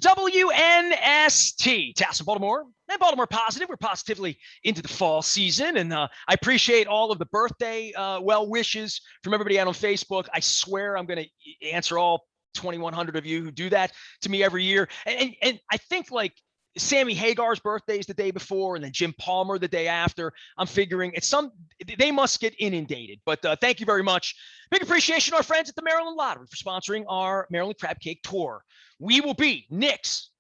WNST, Tassel, Baltimore, and Baltimore Positive. We're positively into the fall season, and I appreciate all of the birthday well wishes from everybody out on Facebook. I swear I'm going to answer all 2,100 of you who do that to me every year. And I think like Sammy Hagar's birthday is the day before, and then Jim Palmer the day after. I'm figuring they must get inundated. But thank you very much. Big appreciation to our friends at the Maryland Lottery for sponsoring our Maryland Crab Cake Tour. We will be Nick's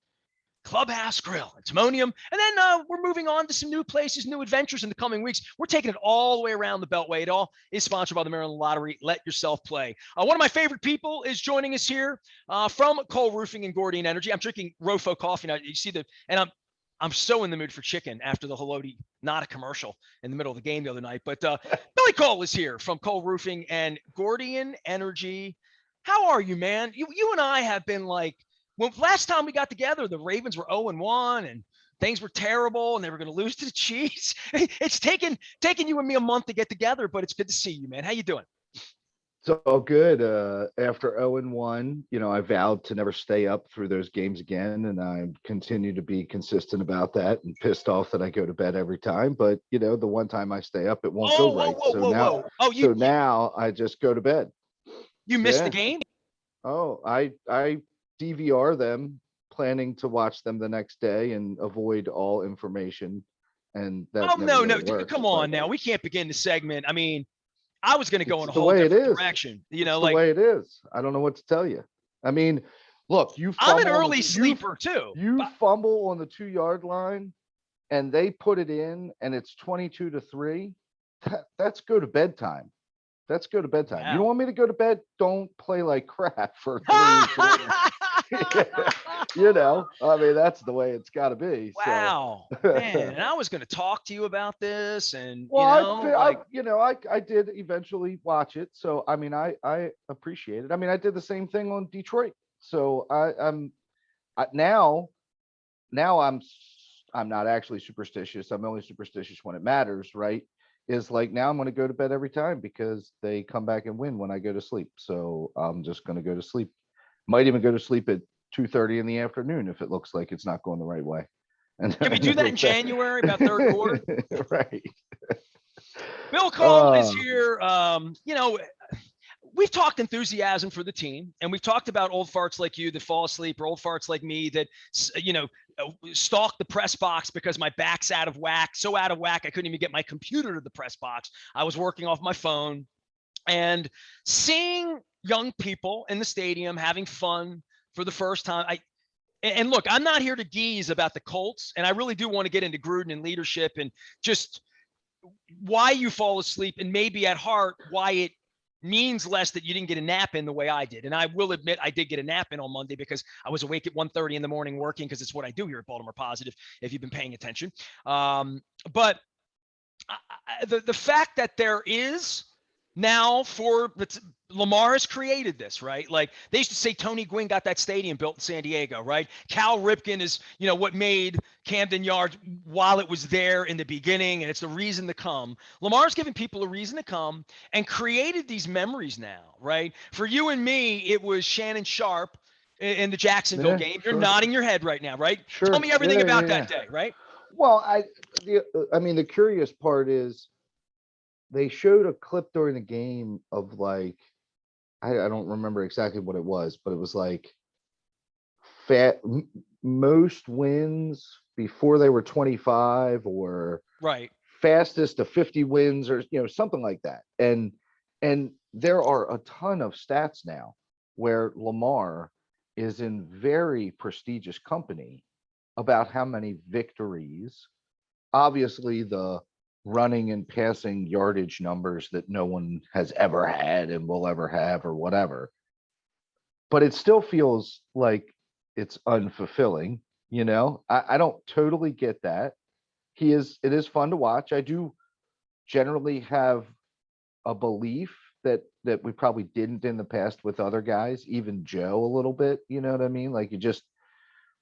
Clubhouse Grill and Timonium. And then we're moving on to some new places, new adventures in the coming weeks. We're taking it all the way around the Beltway. It all is sponsored by the Maryland Lottery. Let yourself play. One of my favorite people is joining us here from Cole Roofing and Gordian Energy. I'm drinking Rofo coffee now. You see and I'm so in the mood for chicken after the Haloti, not a commercial in the middle of the game the other night. But Billy Cole is here from Cole Roofing and Gordian Energy. How are you, man? You and I have been like, well, last time we got together, the Ravens were 0-1 and things were terrible and they were going to lose to the Chiefs. It's taken you and me a month to get together, but it's good to see you, man. How you doing? So good. After 0-1, I vowed to never stay up through those games again, and I continue to be consistent about that and pissed off that I go to bed every time. But the one time I stay up, it won't go right. So now I just go to bed. You missed the game? Oh, I DVR them, planning to watch them the next day and avoid all information. And that no, come on now. We can't begin the segment. I mean, I was going to go in a whole different direction. The way it is. I don't know what to tell you. I mean, look, I'm an early sleeper too. You fumble on the 2-yard line and they put it in and it's 22-3. That's go to bedtime. That's go to bedtime. Wow. You don't want me to go to bed? Don't play like crap for 3 I mean, that's the way it's got to be. Wow, so. Man, and I was going to talk to you about this, and I did eventually watch it. So I mean, I appreciate it. I mean, I did the same thing on Detroit. So I'm now I'm not actually superstitious. I'm only superstitious when it matters, right? Is like now I'm going to go to bed every time because they come back and win when I go to sleep. So I'm just going to go to sleep. Might even go to sleep at 2:30 in the afternoon if it looks like it's not going the right way. And can we do that in January, about third quarter? Right. Bill Cole is here. We've talked enthusiasm for the team, and we've talked about old farts like you that fall asleep, or old farts like me that, stalk the press box because my back's out of whack. So out of whack, I couldn't even get my computer to the press box. I was working off my phone, and seeing young people in the stadium having fun for the first time. And look, I'm not here to geese about the Colts, and I really do want to get into Gruden and leadership and just why you fall asleep, and maybe at heart why it means less that you didn't get a nap in the way I did. And I will admit I did get a nap in on Monday because I was awake at 1:30 in the morning working, because it's what I do here at Baltimore Positive, if you've been paying attention. But the fact that there is now Lamar has created this, right? Like they used to say Tony Gwynn got that stadium built in San Diego, right? Cal Ripken is, what made Camden Yards while it was there in the beginning, and it's the reason to come. Lamar's giving people a reason to come and created these memories now, right? For you and me, it was Shannon Sharp in the Jacksonville game. You're nodding your head right now, right? Sure. Tell me everything about that day, right? Well, I mean, the curious part is they showed a clip during the game of like, I don't remember exactly what it was, but it was like most wins before they were 25, or right, fastest to 50 wins, or something like that. And there are a ton of stats now where Lamar is in very prestigious company about how many victories. Obviously the running and passing yardage numbers that no one has ever had and will ever have, or whatever. But it still feels like it's unfulfilling. I don't totally get that. It is fun to watch. I do generally have a belief that we probably didn't in the past with other guys, even Joe a little bit, you know what I mean? Like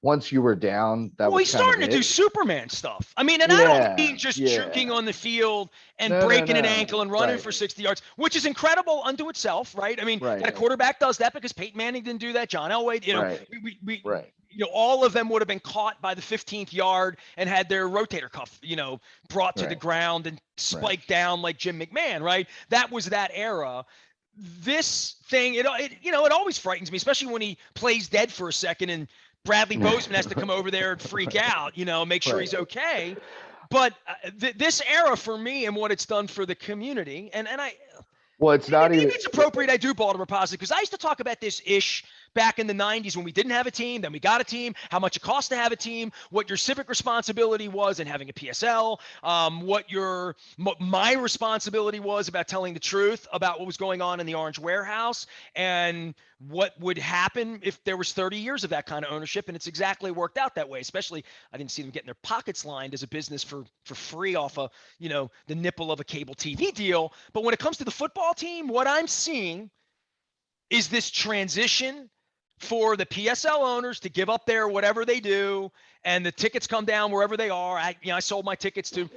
once you were down, that was he's starting to do Superman stuff. I mean, and I don't mean just juking on the field and breaking an ankle and running for 60 yards, which is incredible unto itself, right? I mean, that quarterback does that because Peyton Manning didn't do that. John Elway, all of them would have been caught by the 15th yard and had their rotator cuff, brought to the Right. ground and spiked down like Jim McMahon, right? That was that era. This thing, it always frightens me, especially when he plays dead for a second and Bradley Bozeman has to come over there and freak out, make sure Right. he's okay. But this era for me and what it's done for the community, and I, Well, it's not maybe even. it's appropriate I do Baltimore Positive, because I used to talk about this ish back in the 90s when we didn't have a team, then we got a team, how much it cost to have a team, what your civic responsibility was in having a PSL, what my responsibility was about telling the truth about what was going on in the Orange Warehouse, and what would happen if there was 30 years of that kind of ownership. And it's exactly worked out that way. Especially, I didn't see them getting their pockets lined as a business for free off of, the nipple of a cable TV deal. But when it comes to the football team, what I'm seeing is this transition for the PSL owners to give up their whatever they do, and the tickets come down wherever they are. I sold my tickets to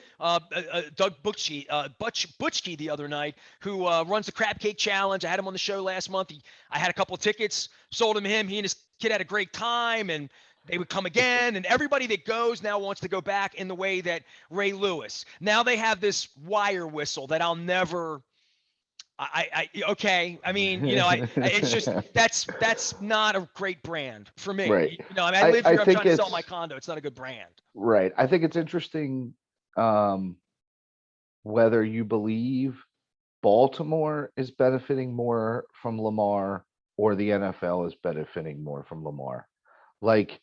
Doug Butchke the other night, who runs the Crab Cake Challenge. I had him on the show last month. I had a couple of tickets, sold him him. He and his kid had a great time, and they would come again. And everybody that goes now wants to go back in the way that Ray Lewis. Now they have this wire whistle that I'll never – okay. I mean, it's just that's not a great brand for me. Right. I live here. I'm think trying to sell my condo. It's not a good brand. Right. I think it's interesting whether you believe Baltimore is benefiting more from Lamar or the NFL is benefiting more from Lamar. Like,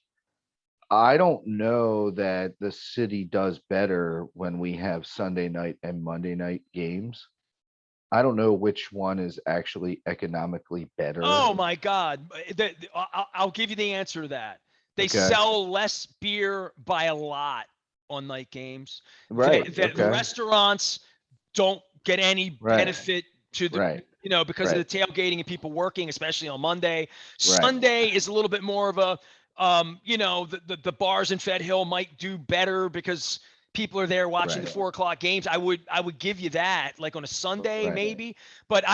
I don't know that the city does better when we have Sunday night and Monday night games. I don't know which one is actually economically better. Oh my God. I'll give you the answer to that. They sell less beer by a lot on night games. Right. The restaurants don't get any benefit to the, because of the tailgating and people working, especially on Monday. Sunday is a little bit more of a, the bars in Fed Hill might do better because people are there watching the 4 o'clock games. I would give you that, like on a Sunday maybe, but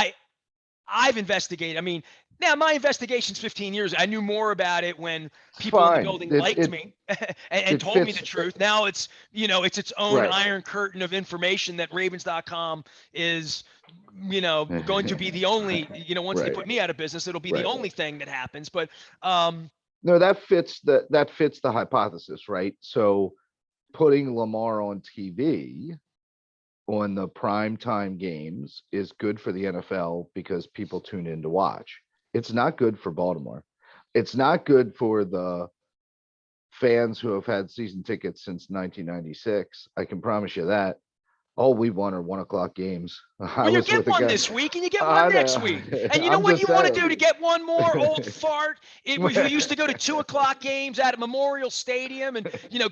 I've investigated. I mean, now my investigation's 15 years. I knew more about it when people in the building liked me and told me the truth. Now it's, it's its own iron curtain of information that Ravens.com is, going to be the only, once they put me out of business, it'll be the only thing that happens. But no, that fits the hypothesis, right? So putting Lamar on TV on the primetime games is good for the NFL because people tune in to watch. It's not good for Baltimore. It's not good for the fans who have had season tickets since 1996. I can promise you that. All we won are 1 o'clock games. Well, you get one this week and you get one next week. And you know what you want to do to get one more, old fart? We used to go to 2 o'clock games out at Memorial Stadium and,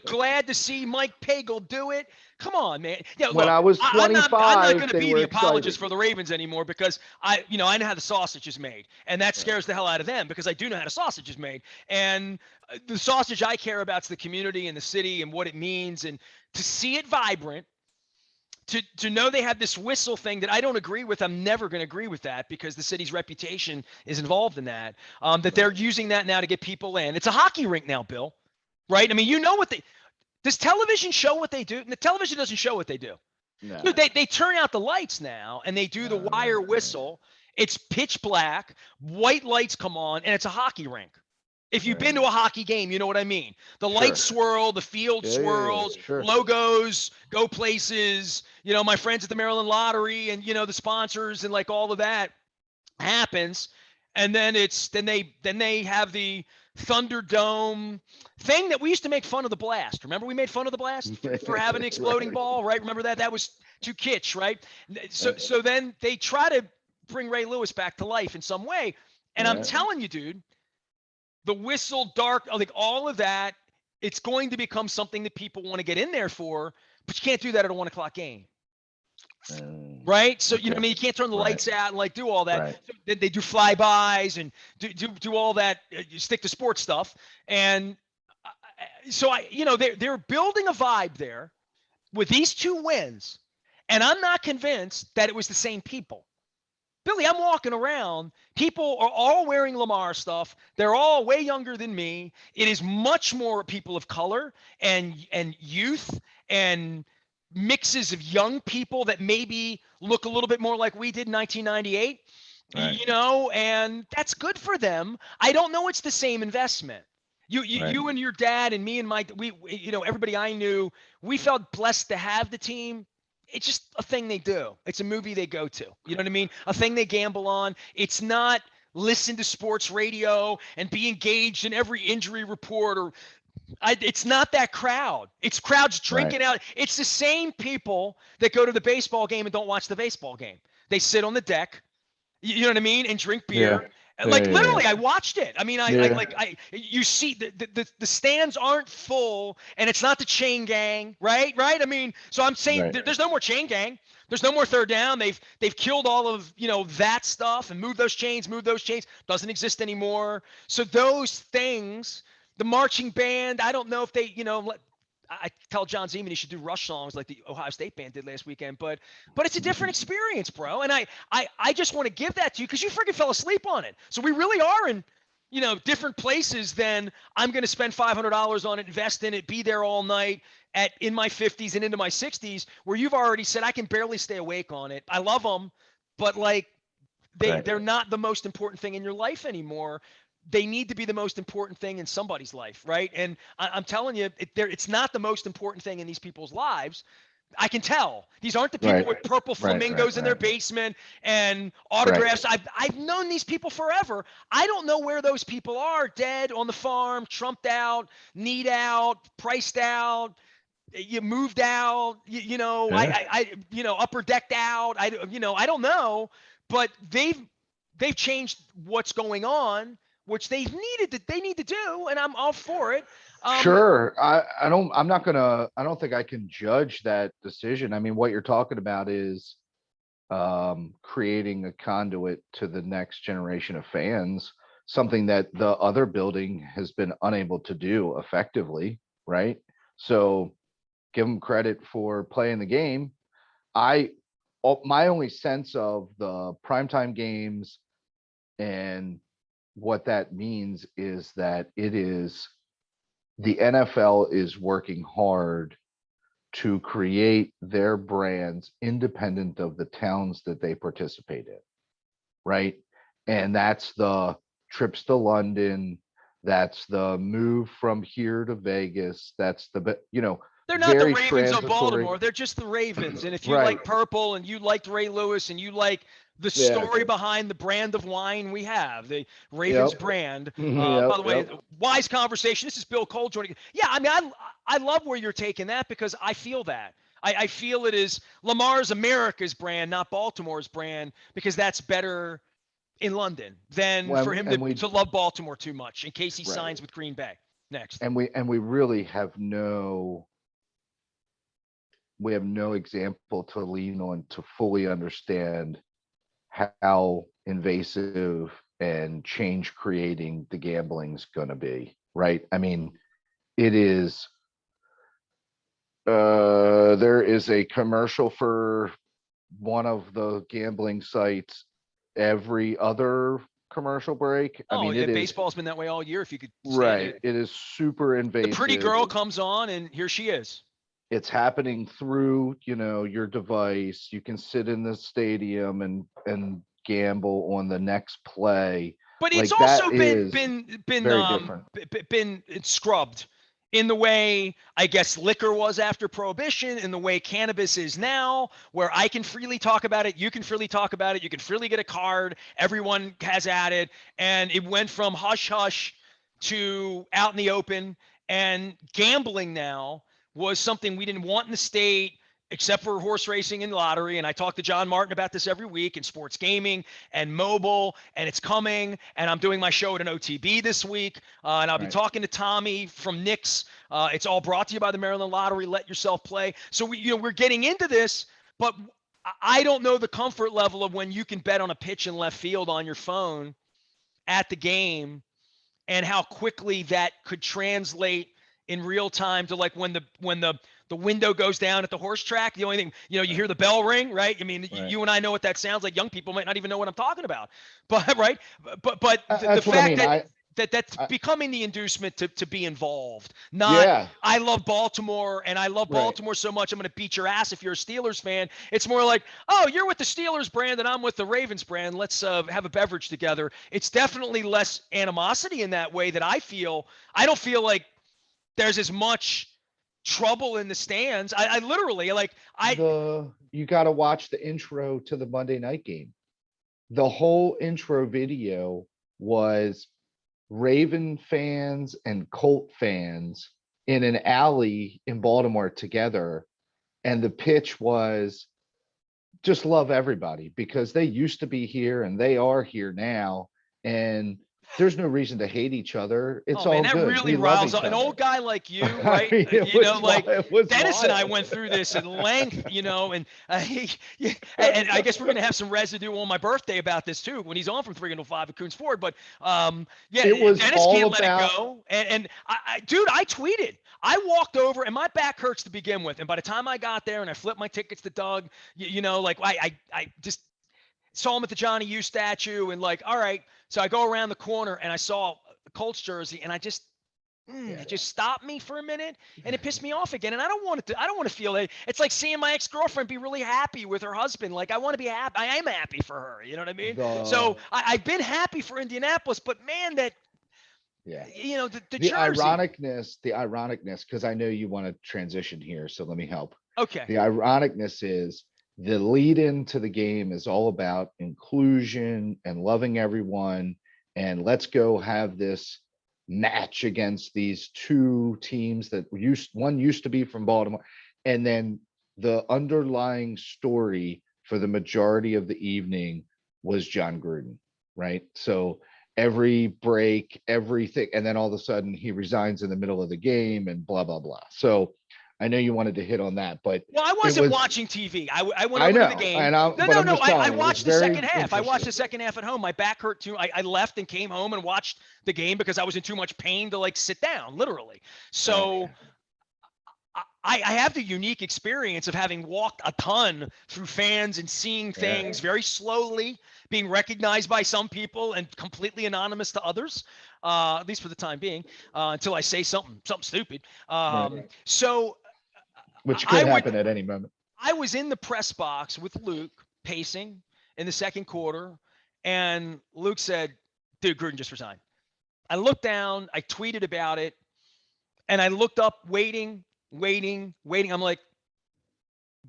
glad to see Mike Pagel do it. Come on, man. Yeah, when look, I was 25, I'm not going to be the apologist excited for the Ravens anymore because I know how the sausage is made. And that scares the hell out of them because I do know how the sausage is made. And the sausage I care about is the community and the city and what it means. And to see it vibrant, to know they have this whistle thing that I don't agree with. I'm never going to agree with that because the city's reputation is involved in that. That they're using that now to get people in. It's a hockey rink now, Bill. Right? I mean, does television show what they do? The television doesn't show what they do. No. Dude, they turn out the lights now and they do the wire whistle. It's pitch black, white lights come on, and it's a hockey rink. If you've been to a hockey game, you know what I mean. The lights swirl, the field swirls, logos go places. My friends at the Maryland Lottery and the sponsors and like all of that happens. And then they have the Thunderdome thing that we used to make fun of the Blast. Remember we made fun of the Blast for having an exploding ball, right? Remember that? That was too kitsch, right? So then they try to bring Ray Lewis back to life in some way. And I'm telling you, dude, the whistle, dark, like all of that, it's going to become something that people want to get in there for, but you can't do that at a 1 o'clock game. Right? So, you can't turn the lights out and like do all that. Right. So they do flybys and do all that, stick to sports stuff. And so they're building a vibe there with these 2 wins. And I'm not convinced that it was the same people. Billy, I'm walking around. People are all wearing Lamar stuff. They're all way younger than me. It is much more people of color and youth and mixes of young people that maybe look a little bit more like we did in 1998. Right. And that's good for them. I don't know it's the same investment. Right. You and your dad and me and my everybody I knew, we felt blessed to have the team. It's just a thing they do. It's a movie they go to. You know what I mean? A thing they gamble on. It's not listen to sports radio and be engaged in every injury report or it's not that crowd. It's crowds Right. drinking out. It's the same people that go to the baseball game and don't watch the baseball game. They sit on the deck, you know what I mean, and drink Yeah. beer. Yeah. Like Yeah. literally, I watched it. I mean, Yeah. you see the stands aren't full, and it's not the chain gang, right? Right. I mean, so I'm saying Right. there's no more chain gang. There's no more third down. They've killed all of that stuff and moved those chains. Doesn't exist anymore. So those things, the marching band. I don't know if they I tell John Zeman he should do Rush songs like the Ohio State band did last weekend, but it's a different experience, bro. And I just want to give that to you because you freaking fell asleep on it. So we really are in different places than I'm going to spend $500 on it, invest in it, be there all night in my 50s and into my 60s, where you've already said I can barely stay awake on it. I love them, but like Right. they're not the most important thing in your life anymore. They need to be the most important thing in somebody's life, right? And I'm telling you, it's not the most important thing in these people's lives. I can tell these aren't the people Right. with purple Right. Right. flamingos in their basement and Right. autographs. I've known these people forever. I don't know where those people are, dead on the farm, trumped out, kneed out, priced out. You moved out, Yeah. upper decked out. I don't know, but they've changed what's going on, which they need to do, and I'm all for it. Sure. I don't think I can judge that decision. I mean, what you're talking about is creating a conduit to the next generation of fans, something that the other building has been unable to do effectively, right? So give them credit for playing the game. I my only sense of the primetime games and what that means is that the NFL is working hard to create their brands independent of the towns that they participate in, right? And that's the trips to London, that's the move from here to Vegas, that's They're not the very Ravens of transitory. Baltimore. They're just the Ravens. And if you Right. like purple and you liked Ray Lewis and you like the Yeah. story behind the brand of wine we have, the Ravens Yep. brand. By Yep. the way, Yep. wise conversation. This is Bill Cole joining. Yeah, I mean, I love where you're taking that because I feel that. I feel it is Lamar's America's brand, not Baltimore's brand, because that's better in London than for When him and we to love Baltimore too much in case he right. signs with Green Bay next. And we really have no example to lean on to fully understand how invasive and change creating the gambling's going to be, right? I mean, it is there is a commercial for one of the gambling sites every other commercial break. I Oh, mean, yeah, it is baseball's been that way all year if you could stand right. it. It is super The pretty invasive. girl comes on and here she is. It's happening through, your device. You can sit in the stadium and gamble on the next play. But it's Like that also is very different. been scrubbed in the way I guess liquor was after prohibition, in the way cannabis is now, where I can freely talk about it, you can freely talk about it, you can freely get a card, everyone has at it, and it went from hush hush to out in the open, and gambling now was something we didn't want in the state except for horse racing and lottery. And I talk to John Martin about this every week, in sports gaming and mobile, and it's coming. And I'm doing my show at an OTB this week, and I'll be Right. talking to Tommy from Knicks. It's all brought to you by the Maryland Lottery. Let yourself play. So we're getting into this, but I don't know the comfort level of when you can bet on a pitch in left field on your phone at the game, and how quickly that could translate in real time to like when the the window goes down at the horse track. The only thing, you hear the bell ring, right? I mean, Right. you and I know what that sounds like. Young people might not even know what I'm talking about, but right. But the That's what I fact mean. that's I becoming the inducement to be involved. Not, yeah, I love Baltimore and I love right. Baltimore so much I'm going to beat your ass if you're a Steelers fan. It's more like, oh, you're with the Steelers brand and I'm with the Ravens brand. Let's have a beverage together. It's definitely less animosity in that way that I feel. I don't feel like there's as much trouble in the stands. I literally like You got to watch the intro to the Monday night game. The whole intro video was Raven fans and Colt fans in an alley in Baltimore together. And the pitch was just love everybody because they used to be here and they are here now. And there's no reason to hate each other. It's Oh man, all that good. really We love riles each up an other. old guy like you, I right? mean, it was Dennis and I wild. went through this at length, and I guess we're gonna have some residue on my birthday about this too when he's on from 3 until 5 at Coons Ford. But yeah, It was Dennis all can't let it about go. And dude, I tweeted. I walked over and my back hurts to begin with, and by the time I got there and I flipped my tickets to Doug, like I just saw him at the Johnny U statue and like, all right. So I go around the corner and I saw a Colts jersey and I just it just stopped me for a minute and it pissed me off again. And I don't want to. I don't want to feel that. It's like seeing my ex-girlfriend be really happy with her husband. Like I want to be happy. I am happy for her. You know what I mean? So the I've been happy for Indianapolis, but man, that yeah. the The jersey. ironicness, because I know you want to transition here, so let me help. Okay. The ironicness is the lead into the game is all about inclusion and loving everyone. And let's go have this match against these two teams that one used to be from Baltimore. And then the underlying story for the majority of the evening was John Gruden, right? So every break, everything, and then all of a sudden he resigns in the middle of the game and blah, blah, blah. So I know you wanted to hit on that, but Well, I it wasn't was, watching TV. I went I over to the know, game. No, but no, I'm no. just I telling you, it was watched the very second half. I watched the interesting. second half at home. My back hurt too. I left and came home and watched the game because I was in too much pain to like sit down, literally. Right. So I have the unique experience of having walked a ton through fans and seeing Yeah. things very slowly being recognized by some people and completely anonymous to others, at least for the time being, until I say something stupid. Right. So Which I could would happen at any moment. I was in the press box with Luke pacing in the second quarter, and Luke said, "Dude, Gruden just resigned." I looked down, I tweeted about it, and I looked up, waiting. I'm like,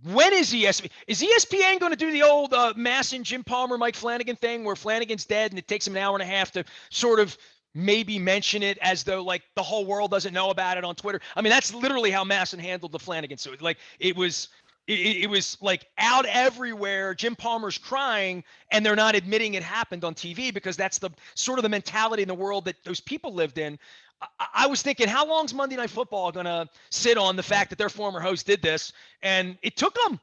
when is ESPN? Is ESPN going to do the old Masson, Jim Palmer, Mike Flanagan thing where Flanagan's dead and it takes him an hour and a half to sort of maybe mention it as though like the whole world doesn't know about it on Twitter? I mean, that's literally how Masson handled the Flanagan suit. Like it was like out everywhere. Jim Palmer's crying and they're not admitting it happened on TV because that's the sort of the mentality in the world that those people lived in. I was thinking, how long's Monday Night Football going to sit on the fact that their former host did this? And it took them,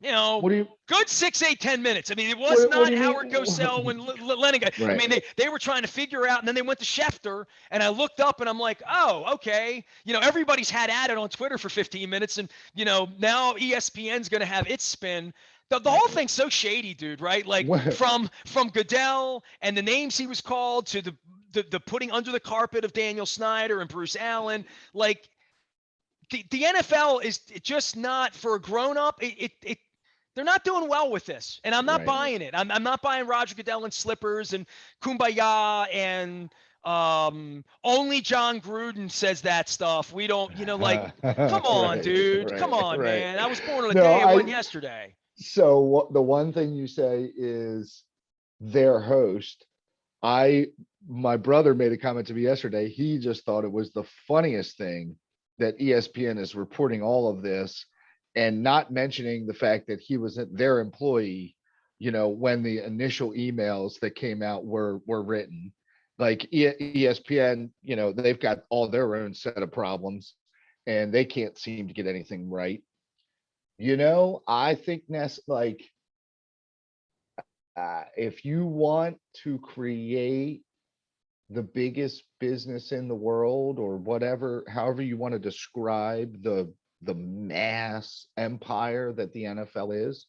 What do you good 6, 8, 10 minutes. I mean, it was what do not you Howard Cosell when mean? Lennon got. I Right. mean, they were trying to figure out, and then they went to Schefter, and I looked up, and I'm like, oh, okay. Everybody's had at it on Twitter for 15 minutes, and now ESPN's going to have its spin. The whole thing's so shady, dude. Right? Like from Goodell and the names he was called to the putting under the carpet of Daniel Snyder and Bruce Allen, like. The NFL is just not for a grown up. They're not doing well with this, and I'm not Right. buying it. I'm not buying Roger Goodell in slippers and kumbaya and only John Gruden says that stuff. We don't, like, come on, Right. dude, come Right. on, Right. man. I was born on a No, day it wasn't yesterday. so the one thing you say is their host. My brother made a comment to me yesterday. He just thought it was the funniest thing that ESPN is reporting all of this and not mentioning the fact that he was their employee, when the initial emails that came out were written. Like ESPN, they've got all their own set of problems and they can't seem to get anything right. I think like if you want to create the biggest business in the world or whatever, however you want to describe the mass empire that the NFL is,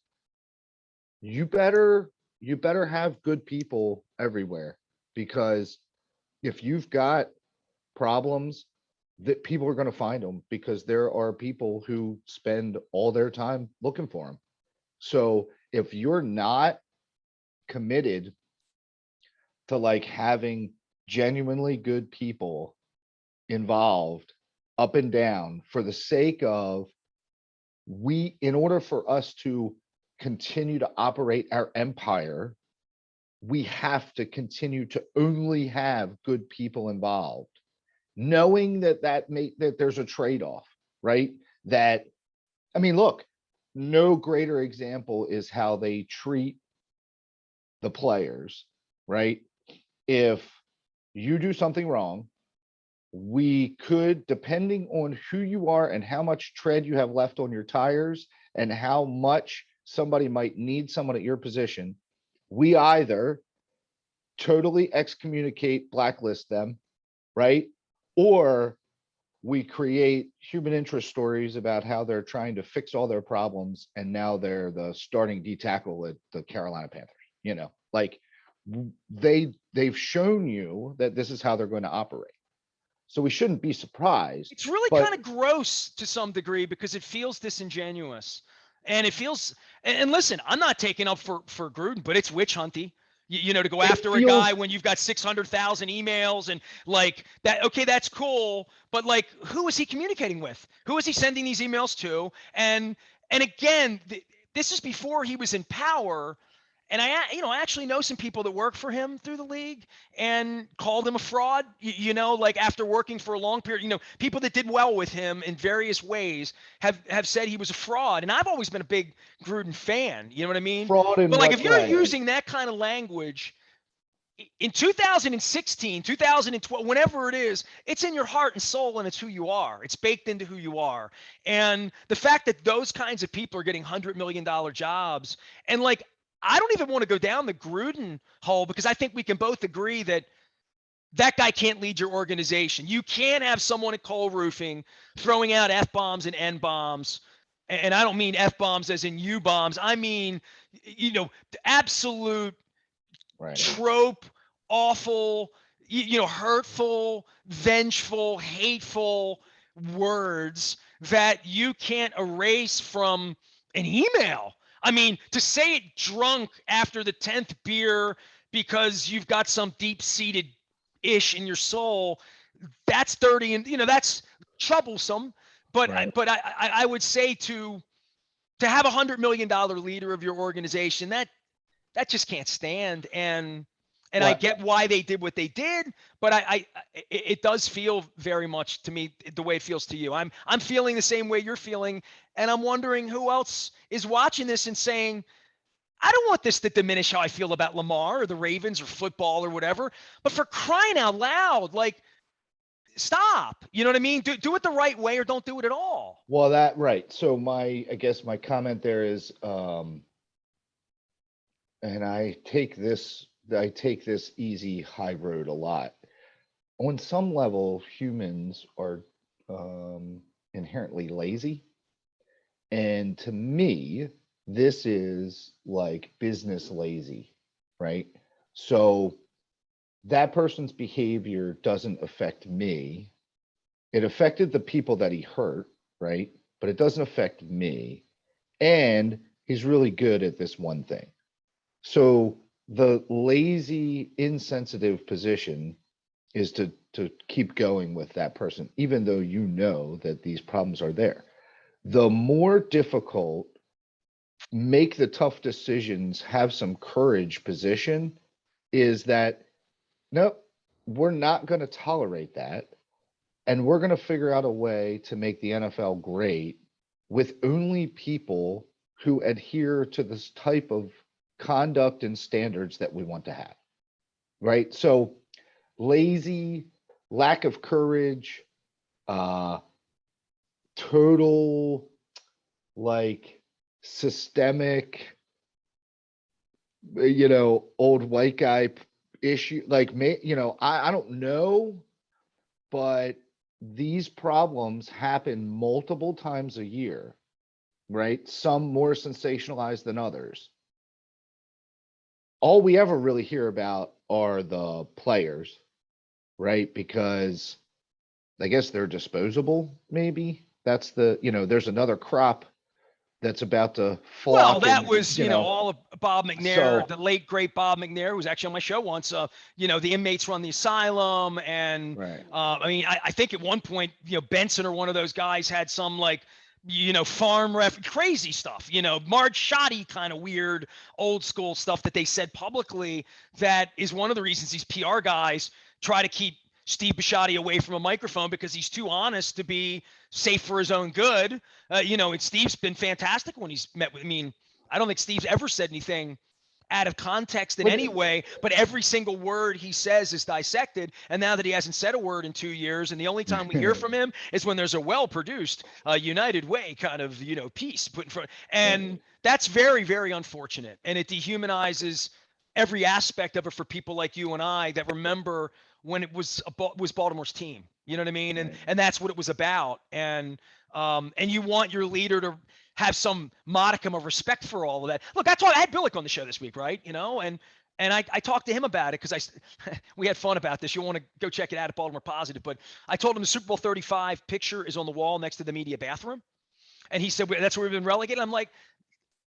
you better have good people everywhere, because if you've got problems, that people are going to find them, because there are people who spend all their time looking for them. So if you're not committed to like having genuinely good people involved up and down for the sake of, we, in order for us to continue to operate our empire, we have to continue to only have good people involved, knowing that there's a trade-off, right? That, I mean, look, no greater example is how they treat the players, right? If you do something wrong, we could, depending on who you are and how much tread you have left on your tires and how much somebody might need someone at your position, we either totally excommunicate, blacklist them, right? Or we create human interest stories about how they're trying to fix all their problems and now they're the starting D tackle at the Carolina Panthers. Like, they've shown you that this is how they're going to operate. So we shouldn't be surprised. It's really But kind of gross to some degree because it feels disingenuous, and it feels. And listen, I'm not taking up for Gruden, but it's witch hunty. To go it after a guy feels when you've got 600,000 emails and like that. Okay, that's cool, but like, who is he communicating with? Who is he sending these emails to? And again, this is before he was in power. And I actually know some people that work for him through the league and called him a fraud, like after working for a long period, people that did well with him in various ways have said he was a fraud. And I've always been a big Gruden fan, you know what I mean? fraud in But like, what if you're way? using that kind of language in 2016, 2012, whenever it is, it's in your heart and soul and it's who you are. It's baked into who you are. And the fact that those kinds of people are getting $100 million jobs, and like, I don't even want to go down the Gruden hole because I think we can both agree that that guy can't lead your organization. You can't have someone at Cole Roofing throwing out F bombs and N bombs. And I don't mean F bombs as in U bombs. I mean, absolute Right. trope, awful, hurtful, vengeful, hateful words that you can't erase from an email. I mean, to say it drunk after the 10th beer because you've got some deep-seated ish in your soul, that's dirty and that's troublesome. But Right. I would say to have $100 million leader of your organization, that just can't stand. And I What? get why they did what they did, but it does feel very much to me the way it feels to you. I'm feeling the same way you're feeling, and I'm wondering who else is watching this and saying, I don't want this to diminish how I feel about Lamar or the Ravens or football or whatever. But for crying out loud, like, stop. You know what I mean? Do it the right way or don't do it at all. Well, right. So I guess my comment there is, and I take this easy high road a lot. On some level, humans are inherently lazy. And to me, this is like business lazy, right? So that person's behavior doesn't affect me. It affected the people that he hurt, right? But it doesn't affect me. And he's really good at this one thing. So the lazy, insensitive position is to keep going with that person, even though you know that these problems are there. The more difficult, make the tough decisions, have some courage position is that, nope, we're not going to tolerate that. And we're going to figure out a way to make the NFL great with only people who adhere to this type of conduct and standards that we want to have. Right. So lazy, lack of courage, uh, total like systemic, old white guy issue. Like, I don't know, but these problems happen multiple times a year, right? Some more sensationalized than others. All we ever really hear about are the players, right? Because I guess they're disposable, maybe. That's there's another crop that's about to Well, flock that and, was, all of Bob McNair, so the late great Bob McNair, who was actually on my show once. The inmates run the asylum, and right. I mean, I think at one point, Benson or one of those guys had some like, farm ref crazy stuff, Marge Shoddy kind of weird old school stuff that they said publicly. That is one of the reasons these PR guys try to keep Steve Bisciotti away from a microphone, because he's too honest to be safe for his own good. And Steve's been fantastic when he's met with. I mean, I don't think Steve's ever said anything out of context in But any way, but every single word he says is dissected. And now that he hasn't said a word in 2 years, and the only time we hear from him is when there's a well-produced United Way kind of, piece put in front. And that's very, very unfortunate. And it dehumanizes every aspect of it for people like you and I that remember when it was Baltimore's team. You know what I mean? And right. and that's what it was about. And you want your leader to have some modicum of respect for all of that. Look, that's why I had Billick on the show this week, right? And I talked to him about it, because we had fun about this. You'll want to go check it out at Baltimore Positive. But I told him the Super Bowl 35 picture is on the wall next to the media bathroom. And he said, that's where we've been relegated. I'm like,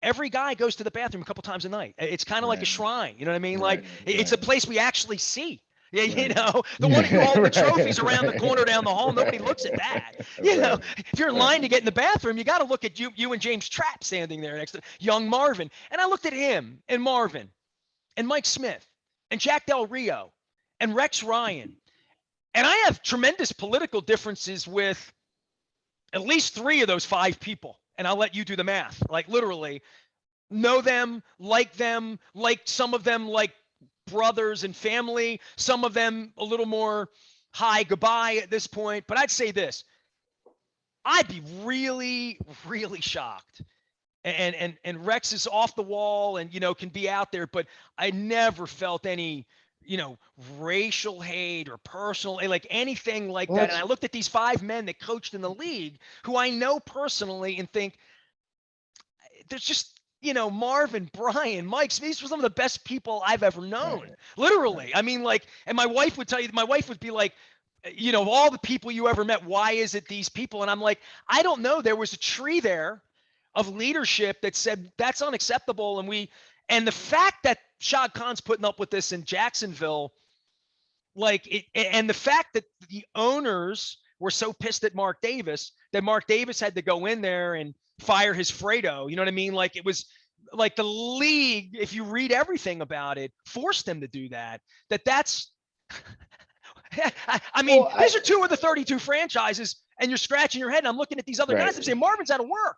every guy goes to the bathroom a couple times a night. It's kind of like a Right. shrine. You know what I mean? Right. Like, it's a Right. place we actually see. Yeah, Right. the one you hold the trophies Right. around the corner down the hall. Nobody looks at that. Right. If you're in Right. line to get in the bathroom, you got to look at you and James Trapp standing there next to young Marvin. And I looked at him and Marvin and Mike Smith and Jack Del Rio and Rex Ryan. And I have tremendous political differences with at least 3 of those 5 people. And I'll let you do the math. Like, literally know them, like some of them like brothers and family, some of them a little more hi, goodbye at this point. But I'd say this, I'd be really, really shocked. And Rex is off the wall and, can be out there, but I never felt any, racial hate or personal, like anything like Well, that. And that's I looked at these 5 men that coached in the league who I know personally and think, there's just, Marvin, Brian, Mike, these were some of the best people I've ever right. known. Right. Literally. I mean, like, and my wife would tell you, my wife would be like, of all the people you ever met, why is it these people? And I'm like, I don't know. There was a tree there of leadership that said that's unacceptable. And the fact that Shad Khan's putting up with this in Jacksonville, like it, and the fact that the owners were so pissed at Mark Davis that Mark Davis had to go in there and fire his Fredo. You know what I mean? Like, it was like the league, if you read everything about it, forced them to do that. That's I mean, Well, these are 2 of the 32 franchises, and you're scratching your head. And I'm looking at these other guys right. and saying Marvin's out of work.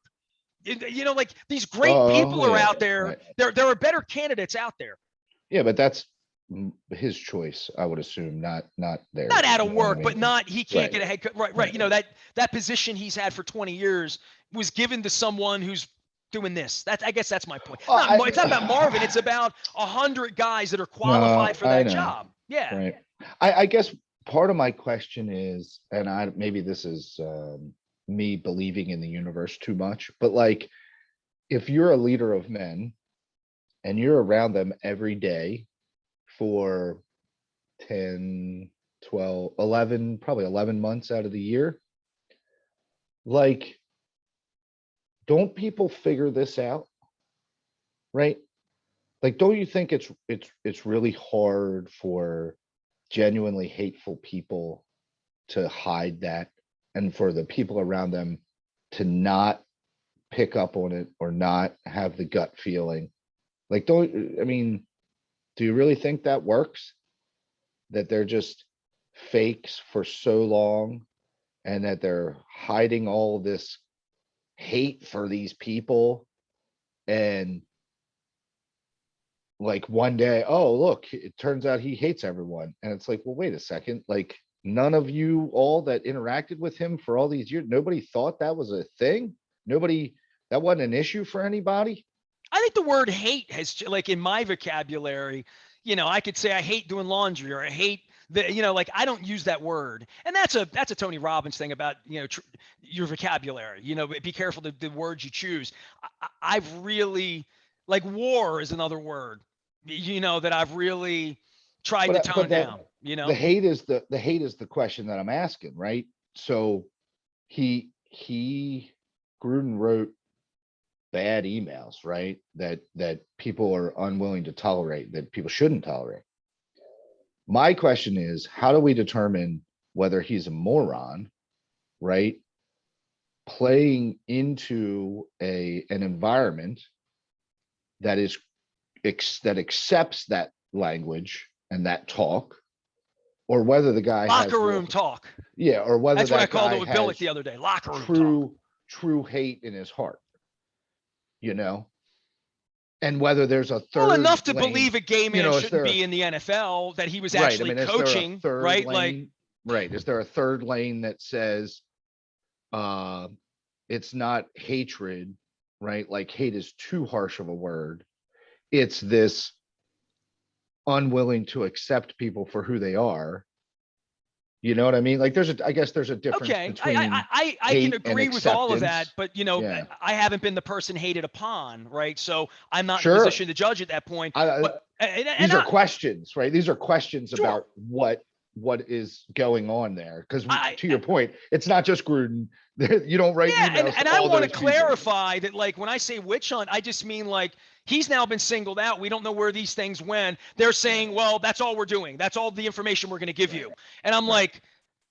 Like, these great Oh, people are yeah. out there. Right. There are better candidates out there. Yeah, but that's his choice, I would assume, not Not theirs. out You of know what I work, but mean? not, he can't Right. get a head coach. Right. Right. That position he's had for 20 years was given to someone who's doing this. I guess that's my point. Well, It's not about Marvin. It's about 100 guys that are no, qualified for I that know. job. Yeah. Right. I guess part of my question is, and maybe this is me believing in the universe too much, but like, if you're a leader of men and you're around them every day for 10, 12, 11, probably 11 months out of the year, like, don't people figure this out? Right? Like, don't you think it's really hard for genuinely hateful people to hide that, and for the people around them to not pick up on it or not have the gut feeling? Like, I mean, do you really think that works? That they're just fakes for so long, and that they're hiding all this hate for these people, and like one day, oh look, it turns out he hates everyone, and it's like, well, wait a second, like, none of you all that interacted with him for all these years, nobody thought that was a thing? Nobody, that wasn't an issue for anybody? I think the word hate has, like, in my vocabulary, I could say I hate doing laundry, or I hate like I don't use that word. And that's a Tony Robbins thing about, your vocabulary, be careful the words you choose. I've really, like, war is another word, that I've really tried to tone but down, the hate is the question that I'm asking, right? So he Gruden wrote bad emails, right? That people are unwilling to tolerate, that people shouldn't tolerate. My question is, how do we determine whether he's a moron, right? Playing into an environment that is that accepts that language and that talk, or whether the guy has locker room talk. Yeah, or whether That's what I that called guy it with Billick has the other day. Locker room talk. true hate in his heart, and whether there's a Well, third enough to lane, believe a gay man is shouldn't there be in the NFL, that he was right? I actually mean, is there a coaching, third right? Like, lane? Right. Is there a third lane that says uh it's not hatred, right? Like hate is too harsh of a word. It's this unwilling to accept people for who they are. You know what I mean? Like I guess there's a difference okay, between I can hate and agree with all of that, acceptance. but Yeah. I haven't been the person hated upon, right? So I'm not in a Sure. position to judge at that point. I, But and these are I, questions, right? These are questions sure, about what is going on there. Because I to your point, it's not just Gruden. You don't write yeah, emails to and I all want to those people. clarify that, like, when I say witch hunt, I just mean, like, he's now been singled out. We don't know where these things went. They're saying, well, that's all we're doing. That's all the information we're going to give you. And I'm like,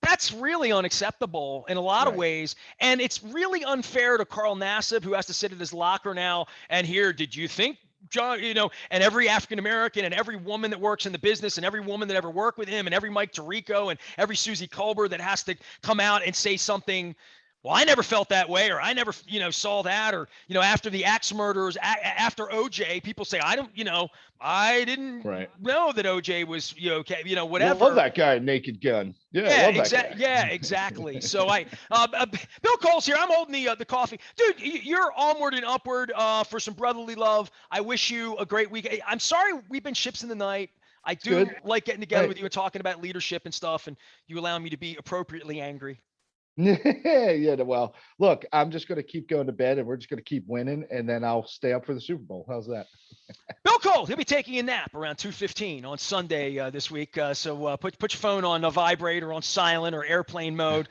that's really unacceptable in a lot of Right. ways. And it's really unfair to Carl Nassib, who has to sit at his locker now and hear, did you think John, and every African American and every woman that works in the business and every woman that ever worked with him and every Mike Tirico and every Susie Colbert that has to come out and say something. Well, I never felt that way, or I never, saw that, or, after the axe murders, after OJ, people say, I didn't Right. know that OJ was, okay, Love whatever. that guy, Naked Gun. Yeah, love that guy. Yeah, exactly. So Bill Cole's here. I'm holding the coffee, dude. You're onward and upward for some brotherly love. I wish you a great week. I'm sorry we've been ships in the night. I It's do good. like getting together with you and talking about leadership and stuff, and you allow me to be appropriately angry. Yeah, well, look, I'm just going to keep going to bed and we're just going to keep winning, and then I'll stay up for the Super Bowl. How's that? Bill Cole, he'll be taking a nap around 2:15 on Sunday this week. So put your phone on a vibrate or on silent or airplane mode.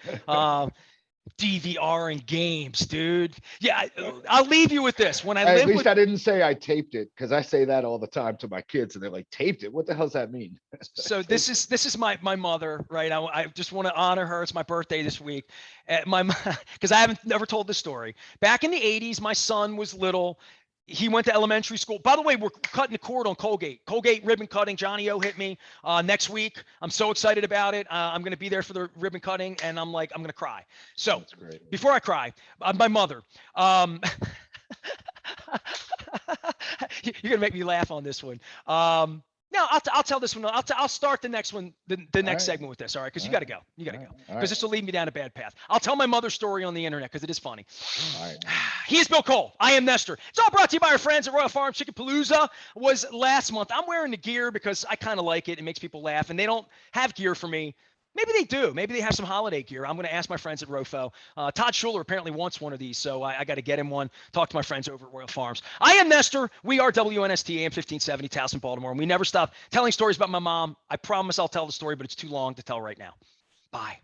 DVR and games, dude. Yeah, I'll leave you with this. When I At live least with, I didn't say I taped it, because I say that all the time to my kids, and they're like, "Taped it? What the hell does that mean?" so this is my mother, right? I just want to honor her. It's my birthday this week. Because I haven't never told this story. Back in the 80s, my son was little. He went to elementary school. By the way, we're cutting the cord on Colgate ribbon cutting. Johnny O hit me next week. I'm so excited about it. I'm going to be there for the ribbon cutting, and I'm going to cry. So before I cry, my mother. You're going to make me laugh on this one. No, I'll tell this one. I'll start the next one, the next segment with this. All right, because you got to go. You got to go, because this will lead me down a bad path. I'll tell my mother's story on the internet because it is funny. All right. He is Bill Cole. I am Nestor. It's all brought to you by our friends at Royal Farms. Chicken Palooza was last month. I'm wearing the gear because I kind of like it. It makes people laugh, and they don't have gear for me. Maybe they do. Maybe they have some holiday gear. I'm going to ask my friends at Rofo. Todd Schuler apparently wants one of these, so I got to get him one. Talk to my friends over at Royal Farms. I am Nestor. We are WNST AM 1570, Towson, Baltimore, and we never stop telling stories about my mom. I promise I'll tell the story, but it's too long to tell right now. Bye.